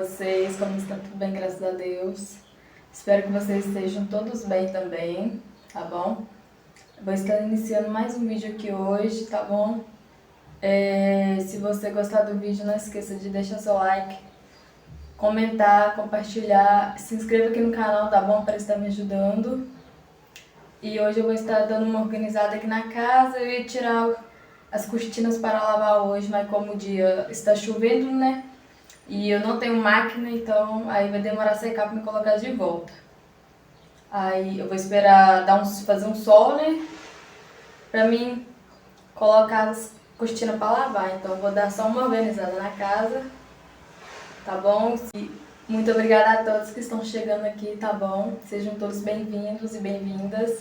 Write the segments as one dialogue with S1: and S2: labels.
S1: Vocês, como estão tudo bem, graças a Deus. Espero que vocês estejam todos bem também, tá bom? Vou estar iniciando mais um vídeo aqui hoje, tá bom? Se você gostar do vídeo, não esqueça de deixar seu like, comentar, compartilhar, se inscreva aqui no canal, tá bom? Para estar me ajudando. E hoje eu vou estar dando uma organizada aqui na casa. Eu ia tirar as cortinas para lavar hoje, mas como o dia está chovendo, né? E eu não tenho máquina, então aí vai demorar a secar para me colocar de volta. Aí eu vou esperar fazer um sol, né? Pra mim colocar as cortinas para lavar. Então eu vou dar só uma organizada na casa, tá bom? E muito obrigada a todos que estão chegando aqui, tá bom? Sejam todos bem-vindos e bem-vindas,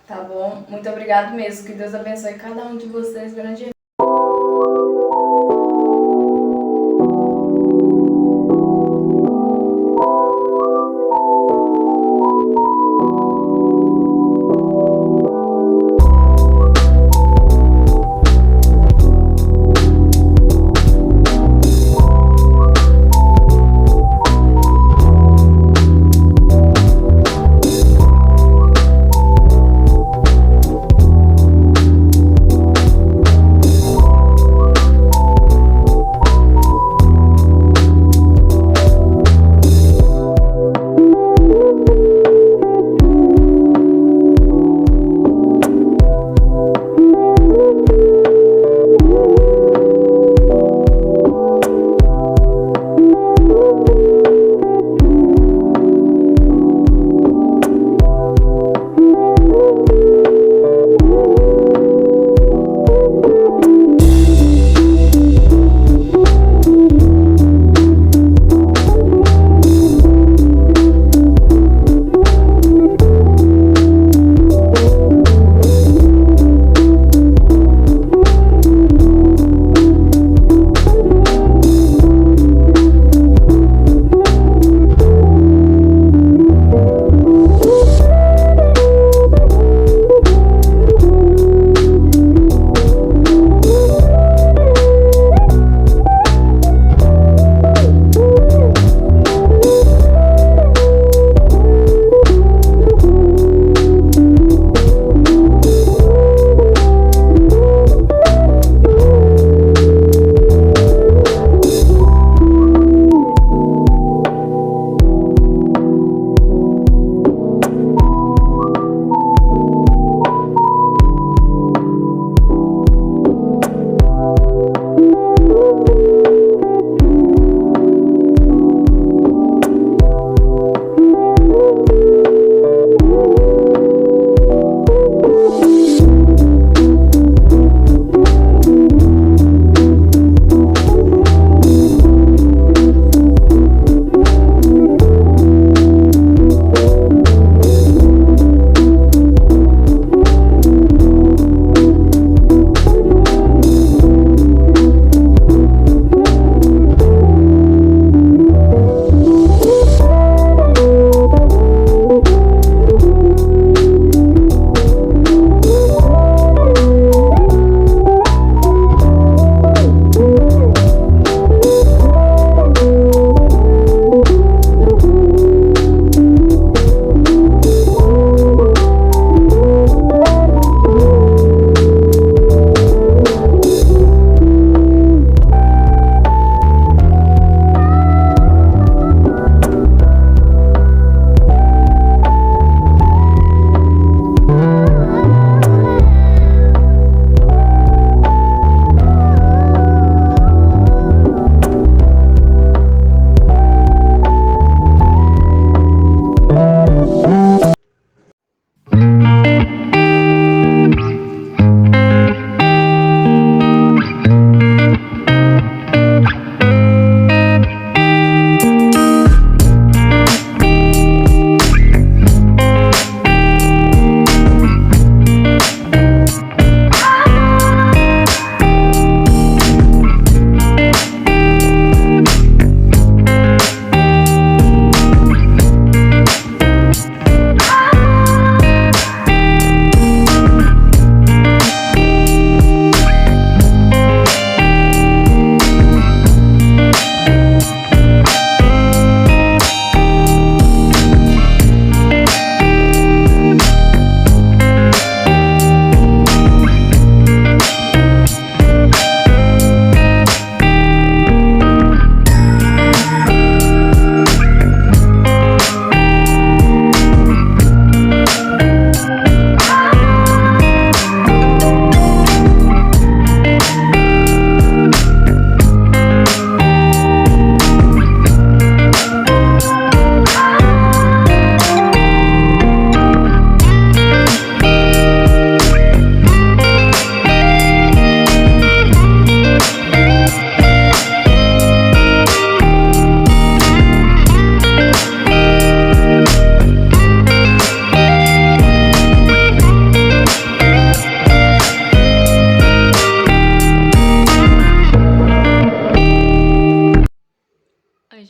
S1: tá bom? Muito obrigado mesmo, que Deus abençoe cada um de vocês grandemente.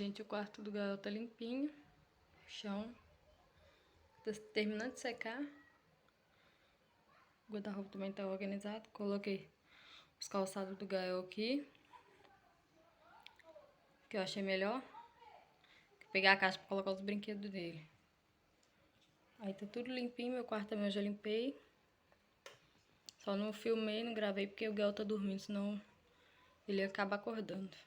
S1: Gente, o quarto do Gael tá limpinho. O chão tá terminando de secar. O guarda-roupa também tá organizado. Coloquei os calçados do Gael aqui, que eu achei melhor. Pegar a caixa pra colocar os brinquedos dele. Aí tá tudo limpinho. Meu quarto também eu já limpei. Só não filmei, não gravei porque o Gael tá dormindo, senão ele acaba acordando.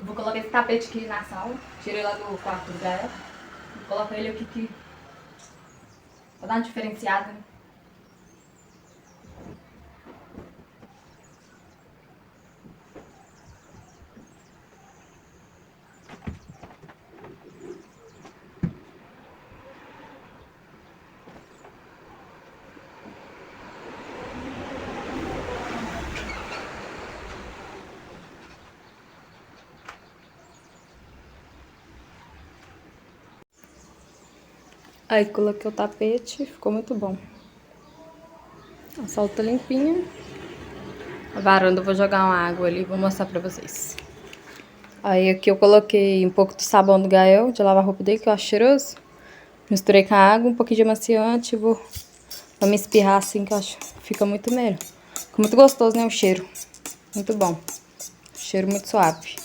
S1: Eu vou colocar esse tapete aqui na sala. Tirei lá do quarto do Gael. Vou colocar ele aqui pra dar uma diferenciada, né? Aí coloquei o tapete, ficou muito bom. A sala tá limpinha. A varanda eu vou jogar uma água ali, vou mostrar pra vocês. Aí aqui eu coloquei um pouco do sabão do Gael, de lavar a roupa dele, que eu acho cheiroso. Misturei com a água, um pouquinho de amaciante, vou me espirrar assim, que eu acho que fica muito melhor. Fica muito gostoso, né, o cheiro. Muito bom. Cheiro muito suave.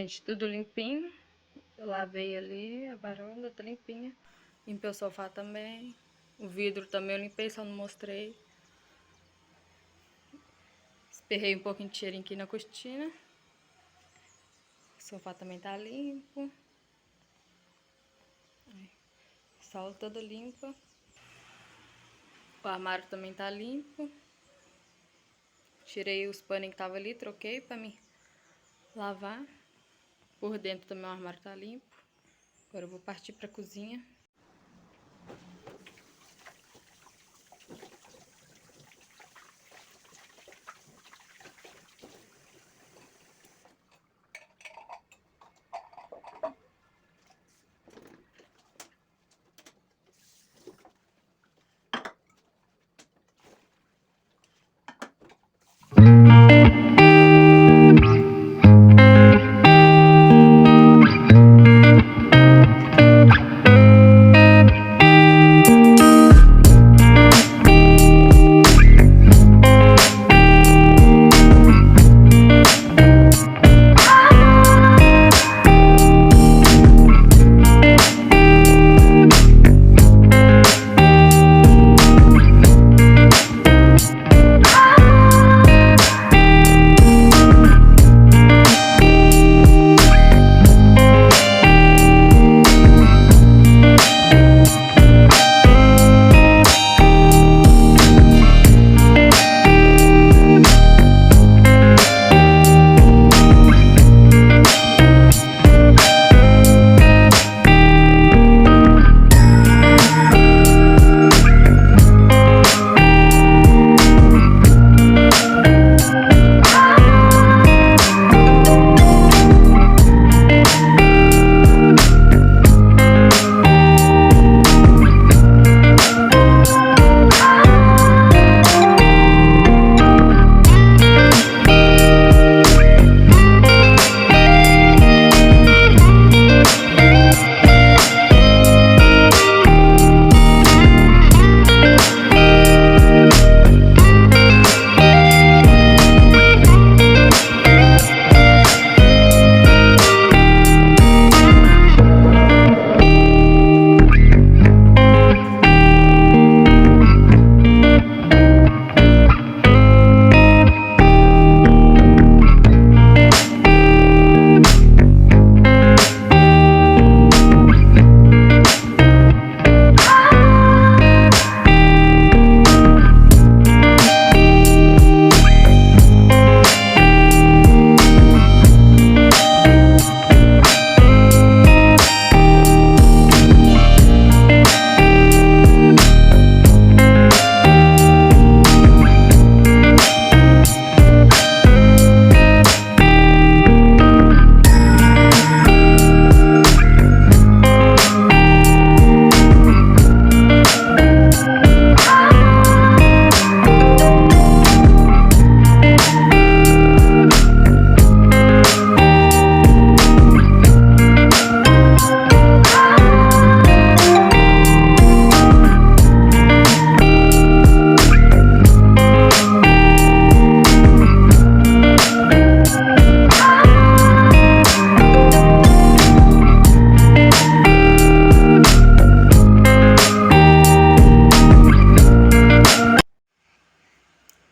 S1: gente, tudo limpinho. Eu lavei ali, a varanda tá limpinha. Limpei o sofá também. O vidro também eu limpei, só não mostrei. Esperrei um pouquinho de cheirinho aqui na cortina. O sofá também tá limpo. Sala toda limpa. O armário também tá limpo. Tirei os paninhos que tava ali, troquei pra mim lavar. Por dentro também o armário tá limpo. Agora eu vou partir pra cozinha.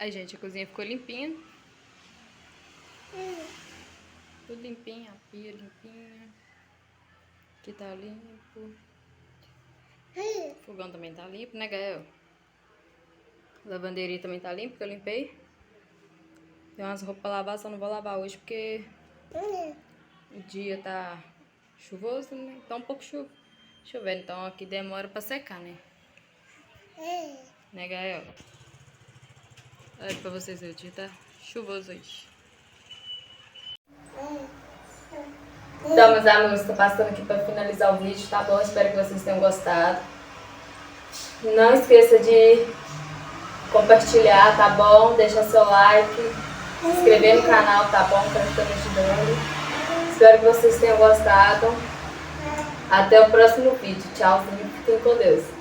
S1: Aí, gente, a cozinha ficou limpinha. Tudo limpinho, a pia limpinha. Aqui tá limpo. O fogão também tá limpo, né, Gael? A lavanderia também tá limpa, porque eu limpei. Tem umas roupas pra lavar, só não vou lavar hoje porque o dia tá chuvoso, né? Tá um pouco chovendo, então aqui demora pra secar, né? Né, Gael? Olha pra vocês verem, o dia tá chuvoso hoje. Então, meus amigos, tô passando aqui pra finalizar o vídeo, tá bom? Espero que vocês tenham gostado. Não esqueça de compartilhar, tá bom? Deixar seu like, se inscrever no canal, tá bom? Pra estar me ajudando. Espero que vocês tenham gostado. Até o próximo vídeo. Tchau, fiquem com Deus.